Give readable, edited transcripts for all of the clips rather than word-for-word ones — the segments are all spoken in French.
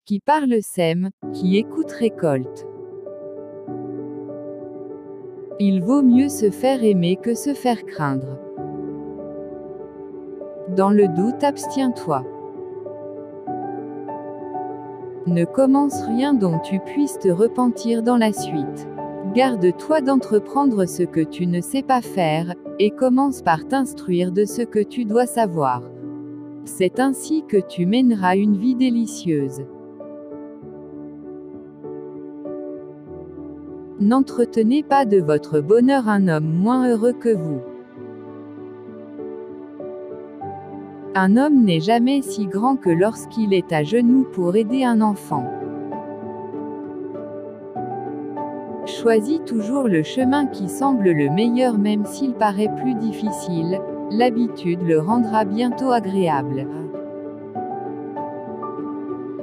Qui parle sème, qui écoute récolte. Il vaut mieux se faire aimer que se faire craindre. Dans le doute, abstiens-toi. Ne commence rien dont tu puisses te repentir dans la suite. Garde-toi d'entreprendre ce que tu ne sais pas faire, et commence par t'instruire de ce que tu dois savoir. C'est ainsi que tu mèneras une vie délicieuse. N'entretenez pas de votre bonheur un homme moins heureux que vous. Un homme n'est jamais si grand que lorsqu'il est à genoux pour aider un enfant. Choisis toujours le chemin qui semble le meilleur même s'il paraît plus difficile, l'habitude le rendra bientôt agréable.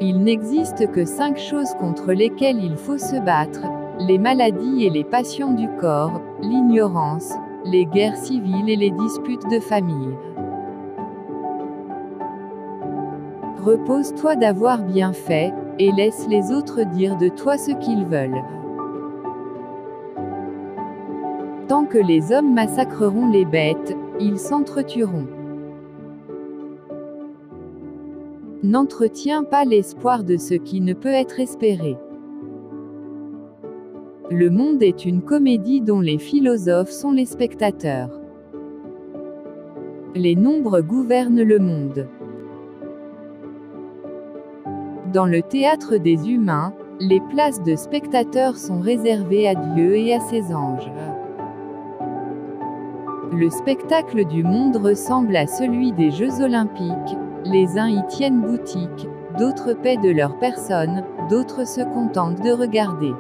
Il n'existe que 5 choses contre lesquelles il faut se battre: les maladies et les passions du corps, l'ignorance, les guerres civiles et les disputes de famille. Repose-toi d'avoir bien fait, et laisse les autres dire de toi ce qu'ils veulent. Tant que les hommes massacreront les bêtes, ils s'entretueront. N'entretiens pas l'espoir de ce qui ne peut être espéré. Le monde est une comédie dont les philosophes sont les spectateurs. Les nombres gouvernent le monde. Dans le théâtre des humains, les places de spectateurs sont réservées à Dieu et à ses anges. Le spectacle du monde ressemble à celui des Jeux Olympiques, les uns y tiennent boutique, d'autres paient de leur personne, d'autres se contentent de regarder.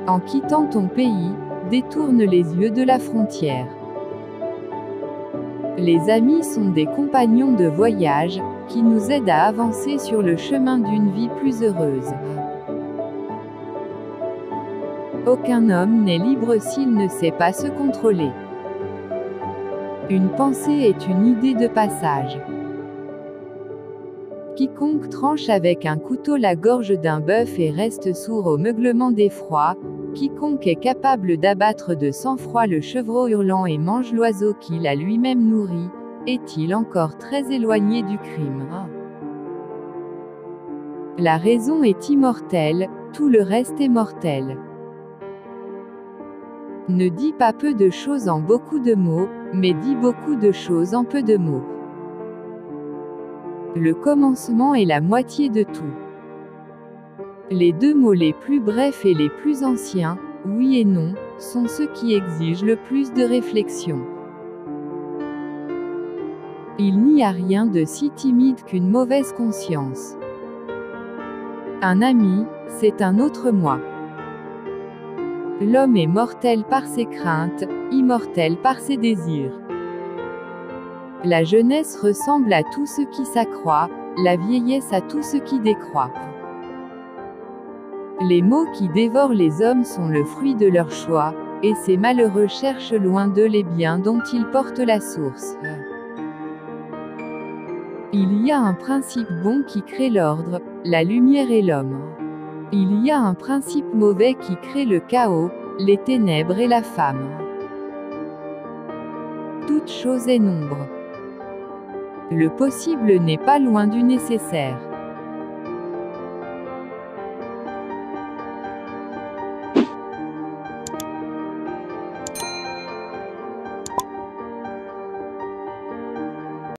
En quittant ton pays, détourne les yeux de la frontière. Les amis sont des compagnons de voyage, qui nous aident à avancer sur le chemin d'une vie plus heureuse. Aucun homme n'est libre s'il ne sait pas se contrôler. Une pensée est une idée de passage. Quiconque tranche avec un couteau la gorge d'un bœuf et reste sourd au meuglement d'effroi, quiconque est capable d'abattre de sang-froid le chevreau hurlant et mange l'oiseau qu'il a lui-même nourri, est-il encore très éloigné du crime. La raison est immortelle, tout le reste est mortel. Ne dis pas peu de choses en beaucoup de mots, mais dis beaucoup de choses en peu de mots. Le commencement est la moitié de tout. Les 2 mots les plus brefs et les plus anciens, oui et non, sont ceux qui exigent le plus de réflexion. Il n'y a rien de si timide qu'une mauvaise conscience. Un ami, c'est un autre moi. L'homme est mortel par ses craintes, immortel par ses désirs. La jeunesse ressemble à tout ce qui s'accroît, la vieillesse à tout ce qui décroît. Les maux qui dévorent les hommes sont le fruit de leur choix, et ces malheureux cherchent loin d'eux les biens dont ils portent la source. Il y a un principe bon qui crée l'ordre, la lumière et l'homme. Il y a un principe mauvais qui crée le chaos, les ténèbres et la femme. Toute chose est nombre. Le possible n'est pas loin du nécessaire.